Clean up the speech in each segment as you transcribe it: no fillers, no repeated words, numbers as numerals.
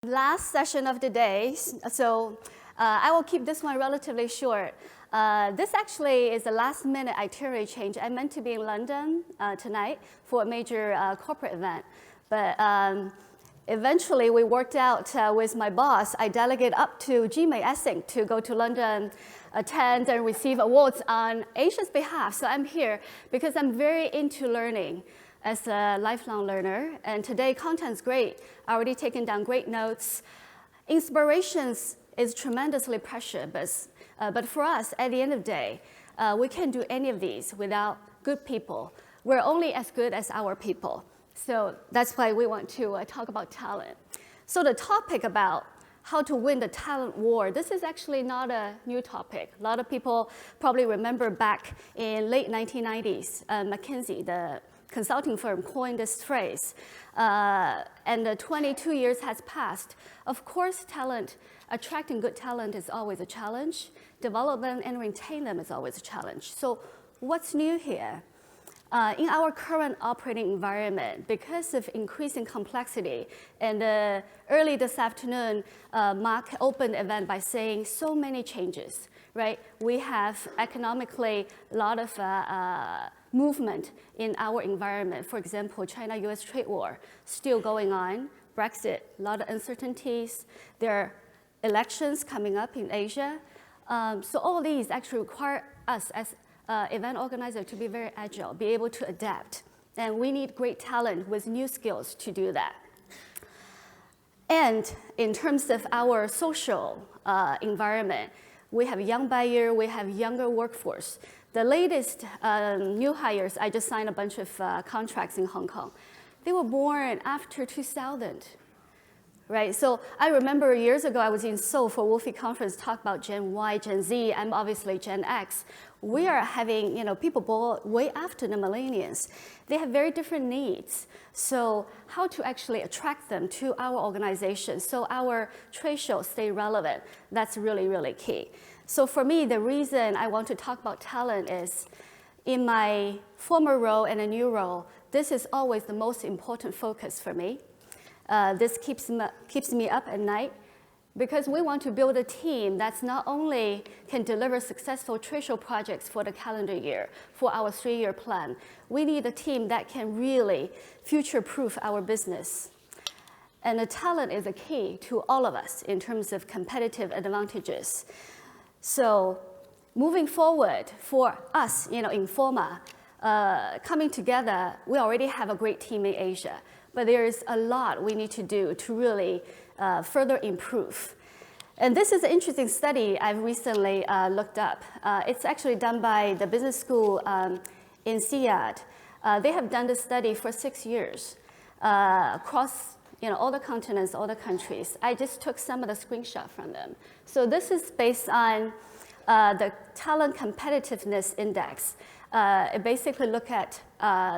Last session of the day, so I will keep this one relatively short. This actually is a last-minute itinerary change. I meant to be in London tonight for a major corporate event, but eventually we worked out with my boss. I delegated up to Jimei Essing to go to London, attend and receive awards on Asia's behalf. So I'm here because I'm very into learning as a lifelong learner, and today content's great. I already taken down great notes. Inspirations is tremendously precious, but for us, at the end of the day, we can't do any of these without good people. We're only as good as our people. So that's why we want to talk about talent. So the topic about how to win the talent war, this is actually not a new topic. A lot of people probably remember back in late 1990s, McKinsey, the consulting firm, coined this phrase, and 22 years has passed. Of course, attracting good talent is always a challenge. Development and retaining them is always a challenge. So what's new here? In our current operating environment, because of increasing complexity, and early this afternoon, Mark opened the event by saying so many changes, right? We have economically a lot of movement in our environment. For example, China-US trade war still going on, Brexit, a lot of uncertainties. There are elections coming up in Asia. So all these actually require us as event organizer to be very agile, be able to adapt. And we need great talent with new skills to do that. And in terms of our social environment, we have young buyer, we have younger workforce. The latest new hires, I just signed a bunch of contracts in Hong Kong. They were born after 2000, right? So I remember years ago, I was in Seoul for UFI Conference, talk about Gen Y, Gen Z, I'm obviously Gen X. We are having, people born way after the millennials. They have very different needs. So how to actually attract them to our organization so our trade shows stay relevant, that's really, really key. So for me, the reason I want to talk about talent is in my former role and a new role, this is always the most important focus for me. This keeps me up at night because we want to build a team that's not only can deliver successful trade show projects for the calendar year, for our 3-year plan. We need a team that can really future-proof our business. And the talent is a key to all of us in terms of competitive advantages. So moving forward for us, Informa, coming together, we already have a great team in Asia, but there is a lot we need to do to really further improve. And this is an interesting study I've recently looked up. It's actually done by the business school in Riyadh. They have done this study for 6 years across all the continents, all the countries. I just took some of the screenshots from them. So this is based on the Talent Competitiveness Index. It basically looks at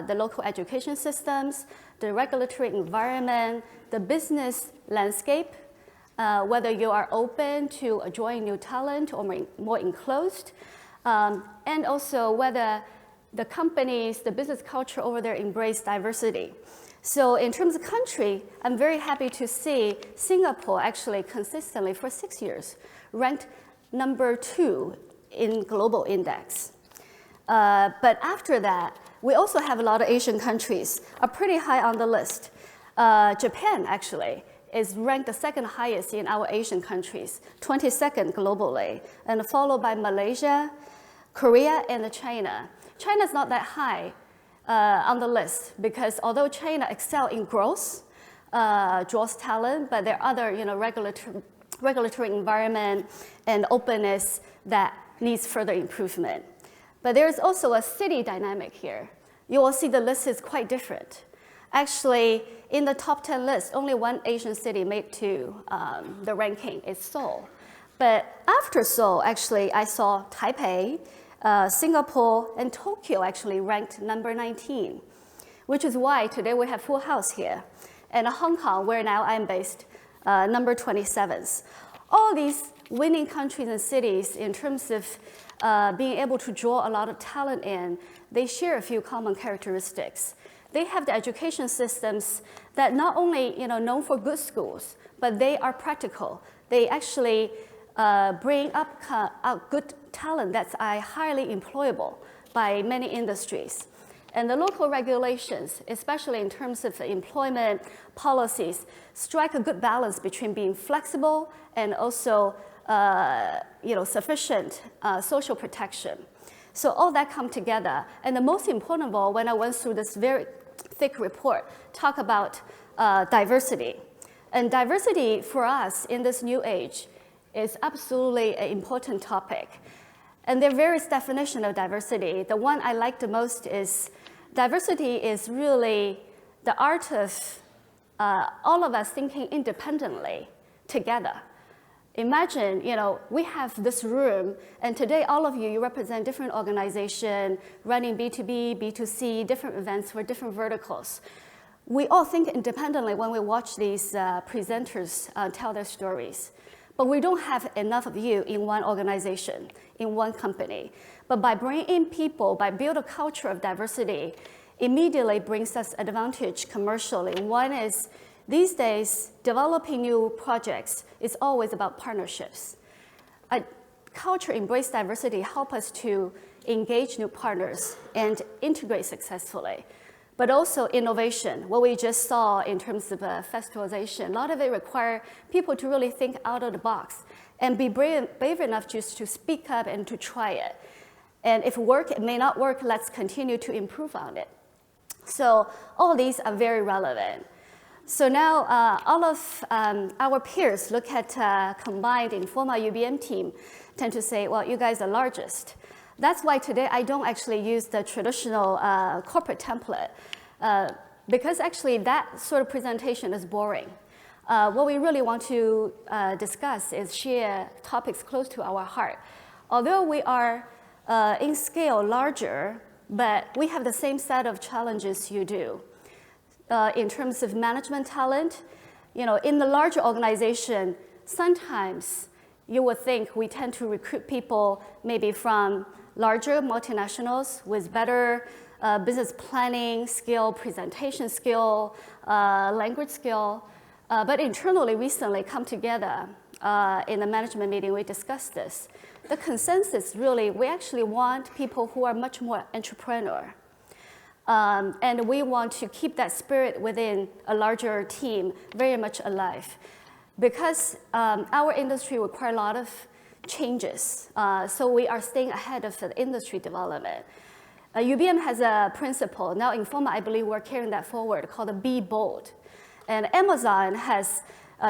the local education systems, the regulatory environment, the business landscape, whether you are open to join new talent or more enclosed, and also whether the companies, the business culture over there embrace diversity. So in terms of country, I'm very happy to see Singapore actually consistently for 6 years ranked number 2 in global index. But after that, we also have a lot of Asian countries are pretty high on the list. Japan actually is ranked the 2nd highest in our Asian countries, 22nd globally, and followed by Malaysia, Korea, and China. China's not that high on the list because although China excels in growth, draws talent, but there are other regulatory environment and openness that needs further improvement. But there's also a city dynamic here. You will see the list is quite different. Actually, in the top 10 list, only one Asian city made to the ranking is Seoul. But after Seoul, actually, I saw Taipei, Singapore, and Tokyo actually ranked number 19, which is why today we have full house here. And Hong Kong, where now I'm based, number 27th. All these winning countries and cities in terms of being able to draw a lot of talent in, they share a few common characteristics. they have the education systems that not only known for good schools, but they are practical. They actually bring up good talent that's highly employable by many industries. And the local regulations, especially in terms of employment policies, strike a good balance between being flexible and also sufficient social protection. So all that come together. And the most important of all, when I went through this very thick report, talk about diversity. And diversity for us in this new age is absolutely an important topic. And there are various definitions of diversity. The one I like the most is diversity is really the art of all of us thinking independently together. Imagine, we have this room, and today all of you represent different organizations running B2B, B2C, different events for different verticals. We all think independently when we watch these presenters tell their stories. But we don't have enough of you in one organization, in one company. But by bringing in people, by building a culture of diversity, immediately brings us advantage commercially. One is, these days, developing new projects is always about partnerships. A culture embrace diversity help us to engage new partners and integrate successfully. But also innovation, what we just saw in terms of festivalization, a lot of it requires people to really think out of the box and be brave enough just to speak up and to try it. And if it may not work, let's continue to improve on it. So all these are very relevant. So now all of our peers look at combined Informa UBM team, tend to say, well, you guys are largest. That's why today I don't actually use the traditional corporate template because actually that sort of presentation is boring. What we really want to discuss is share topics close to our heart. Although we are in scale larger, but we have the same set of challenges you do. In terms of management talent, in the larger organization, sometimes you would think we tend to recruit people maybe from larger multinationals with better business planning skill, presentation skill, language skill. But internally, recently come together in the management meeting, we discussed this. The consensus really, we actually want people who are much more entrepreneur. And we want to keep that spirit within a larger team very much alive. Because our industry requires a lot of changes. So we are staying ahead of the industry development. UBM has a principle. Now Informa, I believe we're carrying that forward, called the Be Bold. And Amazon has,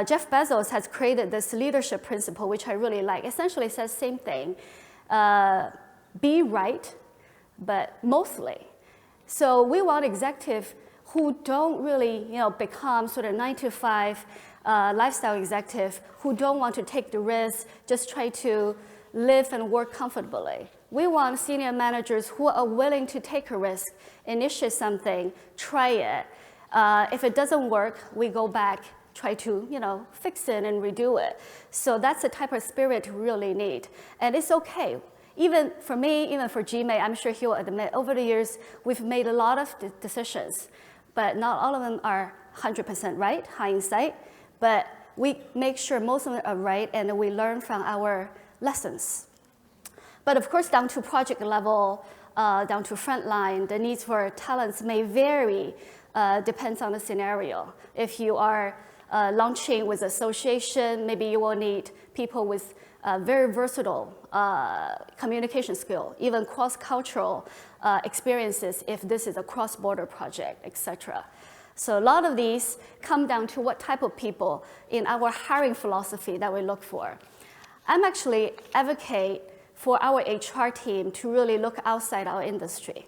Jeff Bezos has created this leadership principle, which I really like. Essentially it says the same thing. Be right, but mostly. So we want executives who don't really become sort of 9-to-5 lifestyle executive, who don't want to take the risk, just try to live and work comfortably. We want senior managers who are willing to take a risk, initiate something, try it. If it doesn't work, we go back, try to fix it and redo it. So that's the type of spirit we really need. And it's okay. Even for me, even for Jimei, I'm sure he'll admit, over the years, we've made a lot of decisions, but not all of them are 100% right, hindsight. But we make sure most of them are right, and we learn from our lessons. But of course, down to project level, down to frontline, the needs for talents may vary, depends on the scenario. If you are launching with association, maybe you will need people with very versatile communication skill, even cross-cultural experiences if this is a cross-border project, etc. So a lot of these come down to what type of people in our hiring philosophy that we look for. I'm actually advocate for our HR team to really look outside our industry.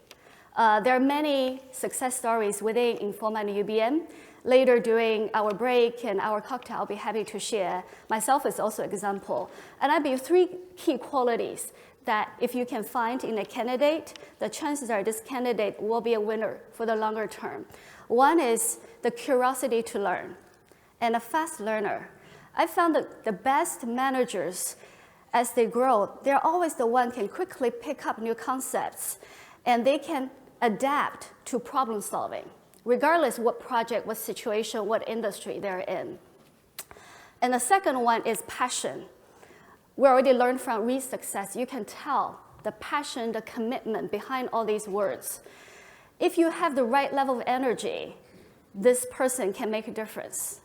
There are many success stories within Informa and UBM. Later during our break and our cocktail, I'll be happy to share. Myself is also an example. And I believe 3 key qualities that if you can find in a candidate, the chances are this candidate will be a winner for the longer term. One is the curiosity to learn and a fast learner. I found that the best managers, as they grow, they're always the one can quickly pick up new concepts and they can adapt to problem solving. regardless what project, what situation, what industry they're in. And the second one is passion. We already learned from Reed success. You can tell the passion, the commitment behind all these words. If you have the right level of energy, this person can make a difference.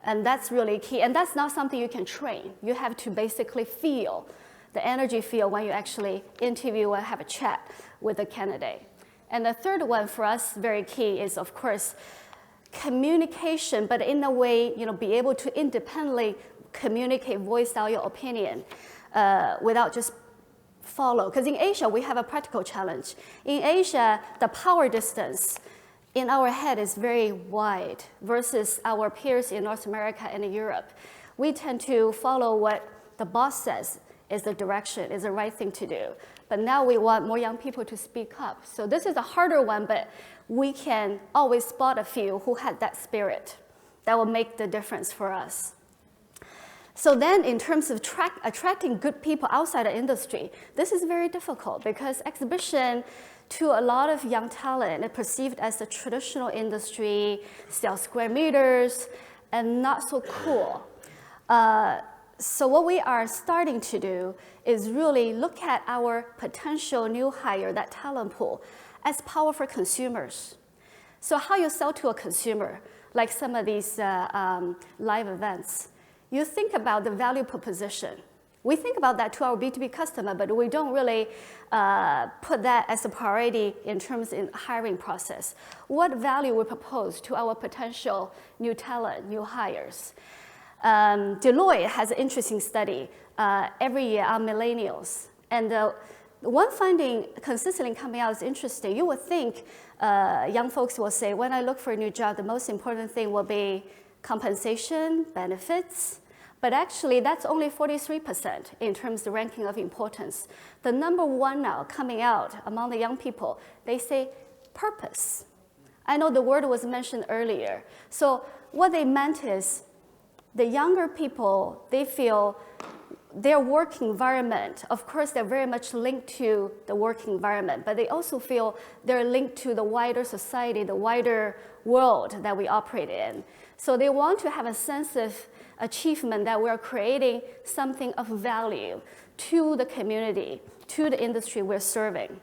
And that's really key. And that's not something you can train. You have to basically feel the energy feel when you actually interview and have a chat with a candidate. And the third one for us, very key, is of course communication, but in a way, be able to independently communicate, voice out your opinion without just follow. Because in Asia, we have a practical challenge. In Asia, the power distance in our head is very wide versus our peers in North America and in Europe. We tend to follow what the boss says is the direction, is the right thing to do. But now we want more young people to speak up. So this is a harder one, but we can always spot a few who had that spirit that will make the difference for us. So then in terms of attracting good people outside the industry, this is very difficult because exhibition to a lot of young talent is perceived as a traditional industry, sell square meters, and not so cool. So what we are starting to do is really look at our potential new hire, that talent pool, as powerful consumers. So how you sell to a consumer, like some of these live events, you think about the value proposition. We think about that to our B2B customer, but we don't really put that as a priority in terms of hiring process. What value we propose to our potential new talent, new hires? Deloitte has an interesting study every year on millennials. And one finding consistently coming out is interesting. You would think young folks will say, when I look for a new job, the most important thing will be compensation, benefits. But actually, that's only 43% in terms of the ranking of importance. The number one now coming out among the young people, they say purpose. I know the word was mentioned earlier. So what they meant is the younger people, they feel their work environment, of course, they're very much linked to the work environment, but they also feel they're linked to the wider society, the wider world that we operate in. So they want to have a sense of achievement that we're creating something of value to the community, to the industry we're serving.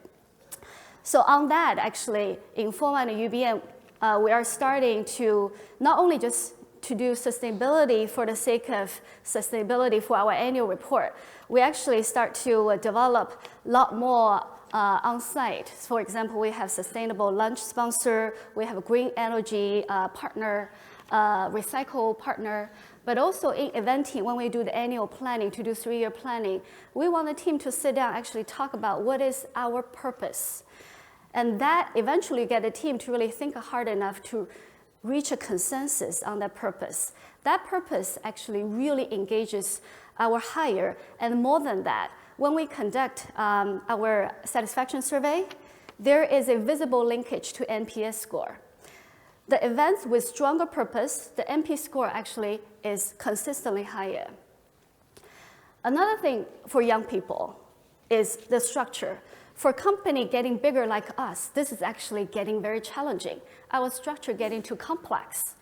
So on that, actually, Informa and UBM, we are starting to not only just to do sustainability for the sake of sustainability for our annual report, we actually start to develop a lot more on-site. For example, we have sustainable lunch sponsor, we have a green energy partner, recycle partner, but also in eventing, when we do the annual planning, to do 3-year planning, we want the team to sit down and actually talk about what is our purpose. And that eventually get the team to really think hard enough to reach a consensus on that purpose. That purpose actually really engages our hire, and more than that, when we conduct our satisfaction survey, there is a visible linkage to NPS score. The events with stronger purpose, the NPS score actually is consistently higher. Another thing for young people is the structure. For a company getting bigger like us, this is actually getting very challenging. Our structure getting too complex.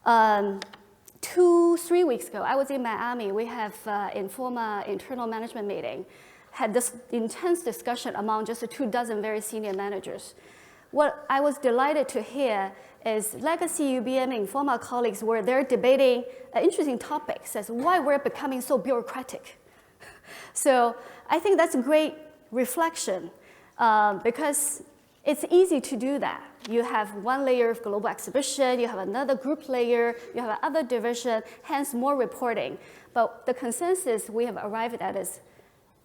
2-3 weeks ago, I was in Miami. We have Informa internal management meeting, had this intense discussion among just 24 very senior managers. What I was delighted to hear is legacy UBM and Informa colleagues were there debating interesting topics as why we're becoming so bureaucratic. So I think that's a great reflection because it's easy to do that. You have one layer of global exhibition, you have another group layer, you have another division, hence more reporting. But the consensus we have arrived at is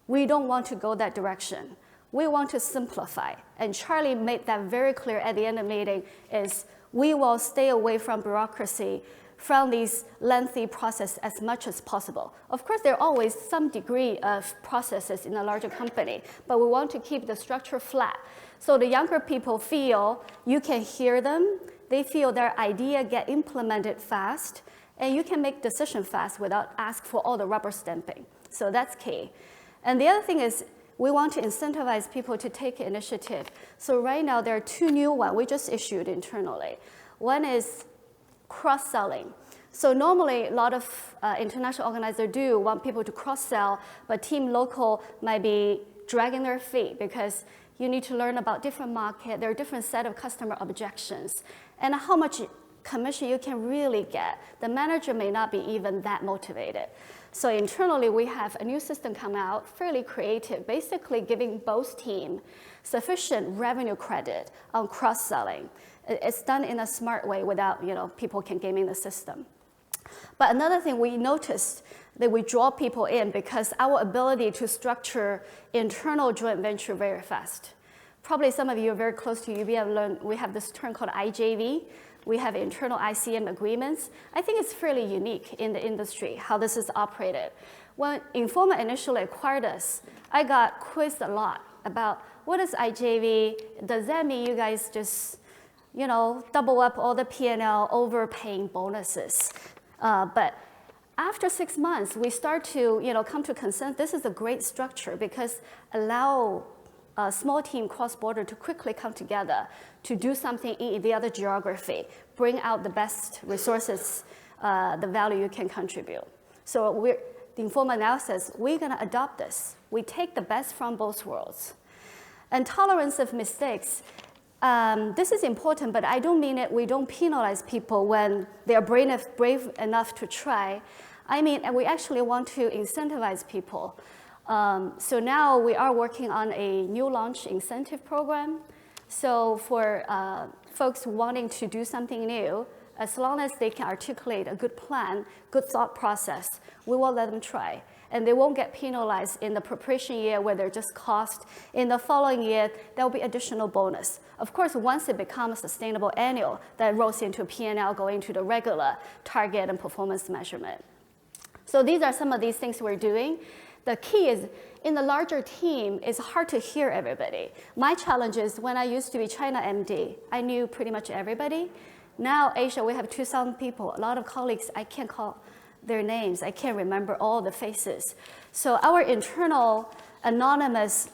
we don't want to go that direction. We want to simplify. And Charlie made that very clear at the end of the meeting is we will stay away from bureaucracy, from these lengthy processes as much as possible. Of course, there are always some degree of processes in a larger company, but we want to keep the structure flat. So the younger people feel you can hear them, they feel their idea get implemented fast, and you can make decisions fast without asking for all the rubber stamping. So that's key. And the other thing is we want to incentivize people to take initiative. So right now, there are 2 new ones we just issued internally. One is cross-selling. So normally, a lot of international organizers do want people to cross-sell, but team local might be dragging their feet because you need to learn about different market. There are different set of customer objections. And how much commission you can really get. The manager may not be even that motivated. So internally, we have a new system come out, fairly creative, basically giving both teams sufficient revenue credit on cross-selling. It's done in a smart way without people can gaming the system. But another thing we noticed that we draw people in because our ability to structure internal joint venture very fast. Probably some of you are very close to UBM learn we have this term called IJV. We have internal ICM agreements. I think it's fairly unique in the industry how this is operated. When Informa initially acquired us, I got quizzed a lot about what is IJV? Does that mean you guys just double up all the P&L overpaying bonuses? But after 6 months, we start to come to consensus. This is a great structure because allow a small team cross-border to quickly come together to do something in the other geography, bring out the best resources, the value you can contribute. So the Informa now says, we're going to adopt this. We take the best from both worlds. And tolerance of mistakes. This is important, but I don't mean it. We don't penalize people when they are brave enough to try. I mean, we actually want to incentivize people. So now we are working on a new launch incentive program. So for folks wanting to do something new, as long as they can articulate a good plan, good thought process, we will let them try. And they won't get penalized in the preparation year where they're just cost. In the following year, there will be additional bonus. Of course, once it becomes sustainable annual, that rolls into P&L going to the regular target and performance measurement. So these are some of these things we're doing. The key is, in the larger team, it's hard to hear everybody. My challenge is, when I used to be China MD, I knew pretty much everybody. Now, Asia, we have 2,000 people. A lot of colleagues, I can't call their names. I can't remember all the faces. So our internal anonymous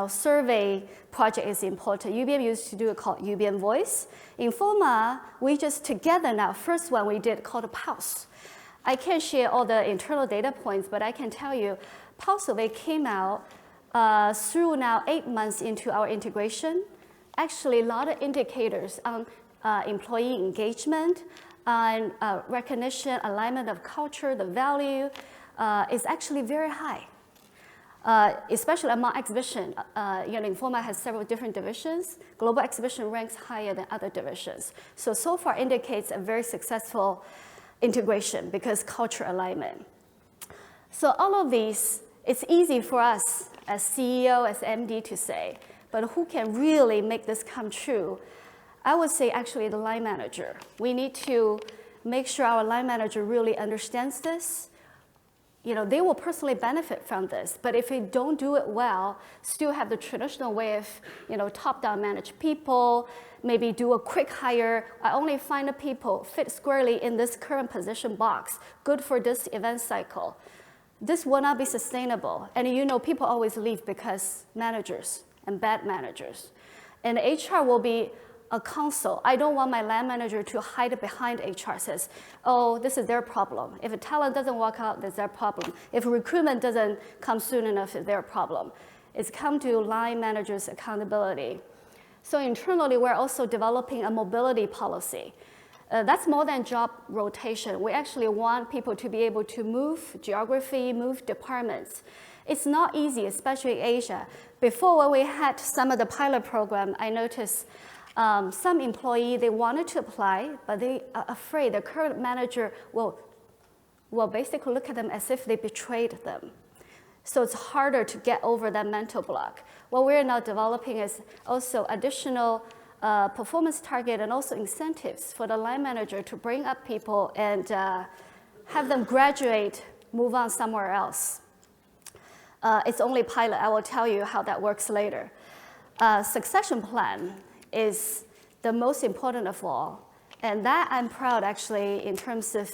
survey project is important. UBM used to do it called UBM Voice. Informa, we just together now, first one we did called a Pulse. I can't share all the internal data points, but I can tell you, Pulse survey came out through now 8 months into our integration. Actually, a lot of indicators on employee engagement and recognition, alignment of culture, the value is actually very high. Especially among exhibition, Informa has several different divisions. Global exhibition ranks higher than other divisions. So far indicates a very successful integration because culture alignment. So all of these, it's easy for us as CEO, as MD to say, but who can really make this come true? I would say actually the line manager. We need to make sure our line manager really understands this. They will personally benefit from this, but if they don't do it well, still have the traditional way of, top-down manage people, maybe do a quick hire. I only find the people fit squarely in this current position box, good for this event cycle. This will not be sustainable. And people always leave because managers and bad managers. And HR will be a counsel. I don't want my line manager to hide behind HR, says, oh, this is their problem. If a talent doesn't work out, that's their problem. If recruitment doesn't come soon enough, it's their problem. It's come to line managers' accountability. So internally, we're also developing a mobility policy. That's more than job rotation. We actually want people to be able to move geography, move departments. It's not easy, especially Asia. Before, when we had some of the pilot program, I noticed some employee, they wanted to apply, but they are afraid the current manager will basically look at them as if they betrayed them. So it's harder to get over that mental block. What we're now developing is also additional performance target and also incentives for the line manager to bring up people and have them graduate, move on somewhere else. It's only pilot. I will tell you how that works later. Succession plan is the most important of all. And that I'm proud, actually, in terms of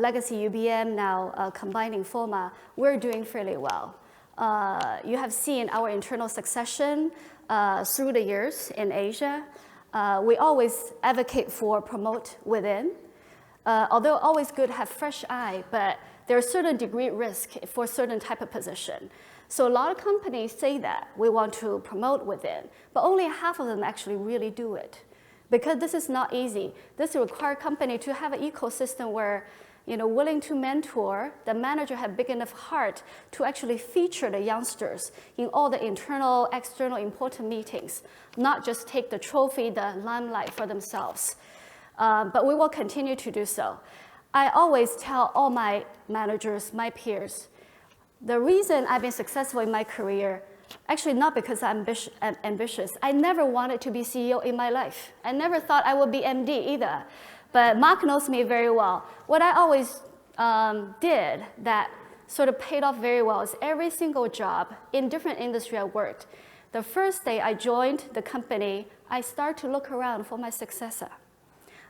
legacy UBM now combining Informa, we're doing fairly well. You have seen our internal succession through the years in Asia. We always advocate for promote within. Although always good to have fresh eye, but there's a certain degree risk for a certain type of position. So a lot of companies say that we want to promote within, but only half of them actually really do it. Because this is not easy. This requires company to have an ecosystem where, willing to mentor, the manager have big enough heart to actually feature the youngsters in all the internal, external important meetings, not just take the trophy, the limelight for themselves. But we will continue to do so. I always tell all my managers, my peers, the reason I've been successful in my career, actually not because I'm ambitious. I never wanted to be CEO in my life. I never thought I would be MD either. But Mark knows me very well. What I always did that sort of paid off very well is every single job in different industry I worked. The first day I joined the company, I started to look around for my successor.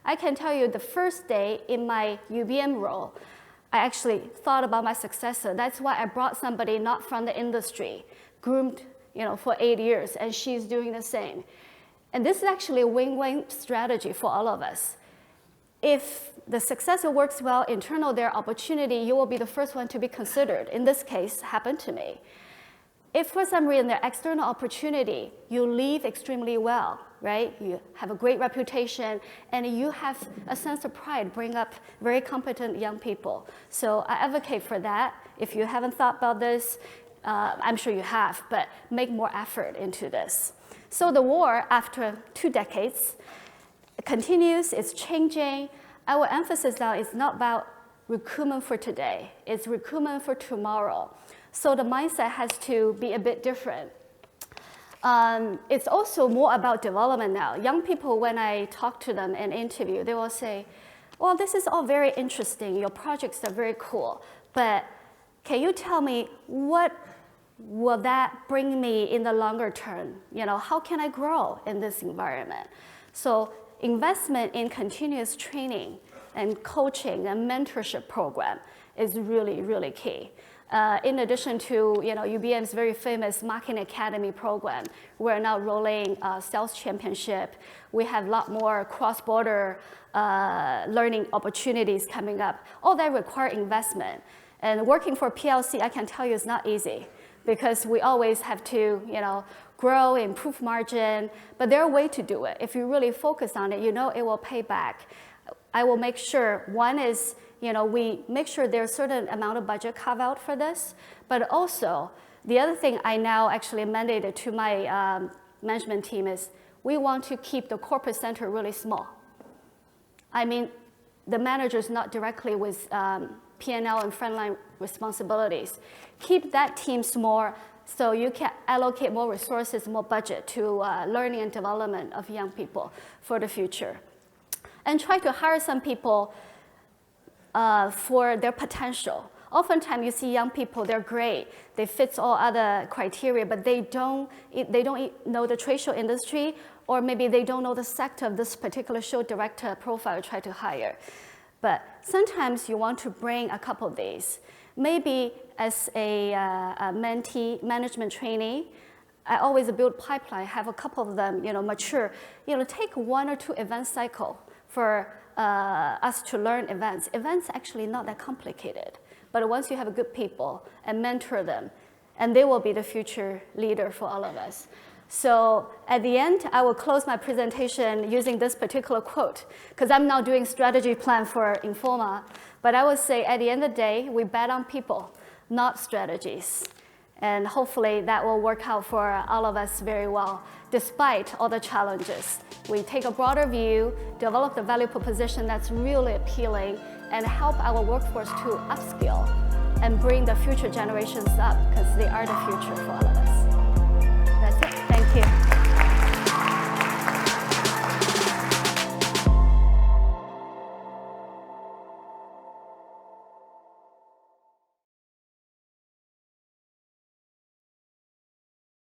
I can tell you the first day in my UBM role, I actually thought about my successor. That's why I brought somebody not from the industry, groomed for 8 years, and she's doing the same. And this is actually a win-win strategy for all of us. If the successor works well, internal there opportunity, you will be the first one to be considered. In this case, happened to me. If for some reason there external opportunity, you leave extremely well, right? You have a great reputation, and you have a sense of pride, bring up very competent young people. So I advocate for that. If you haven't thought about this, I'm sure you have, but make more effort into this. So the war, after 2 decades, continues, it's changing. Our emphasis now is not about recruitment for today, it's recruitment for tomorrow. So the mindset has to be a bit different. It's also more about development now. Young people, when I talk to them in interview, they will say, well, this is all very interesting. Your projects are very cool. But can you tell me what will that bring me in the longer term? How can I grow in this environment? So investment in continuous training and coaching and mentorship program is really, really key. In addition to UBM's very famous Marketing Academy program, we're now rolling sales championship. We have a lot more cross-border learning opportunities coming up. All that require investment. And working for PLC, I can tell you, is not easy because we always have to grow, improve margin, but there are ways to do it. If you really focus on it, it will pay back. I will make sure, one is, we make sure there's a certain amount of budget carved out for this, but also, the other thing I now actually mandated to my management team is we want to keep the corporate center really small. I mean, the managers not directly with P&L and frontline responsibilities. Keep that team small so you can allocate more resources, more budget to learning and development of young people for the future. And try to hire some people for their potential. Oftentimes you see young people, they're great, they fit all other criteria, but they don't know the trade show industry, or maybe they don't know the sector of this particular show director profile try to hire. But sometimes you want to bring a couple of these. Maybe as a mentee, management trainee, I always build pipeline, have a couple of them mature. Take 1 or 2 event cycle for us to learn events. Events actually not that complicated. But once you have good people and mentor them, and they will be the future leader for all of us. So at the end, I will close my presentation using this particular quote, because I'm now doing strategy plan for Informa. But I would say at the end of the day, we bet on people, not strategies. And hopefully that will work out for all of us very well, despite all the challenges. We take a broader view, develop the value proposition that's really appealing, and help our workforce to upskill and bring the future generations up, because they are the future for all of us.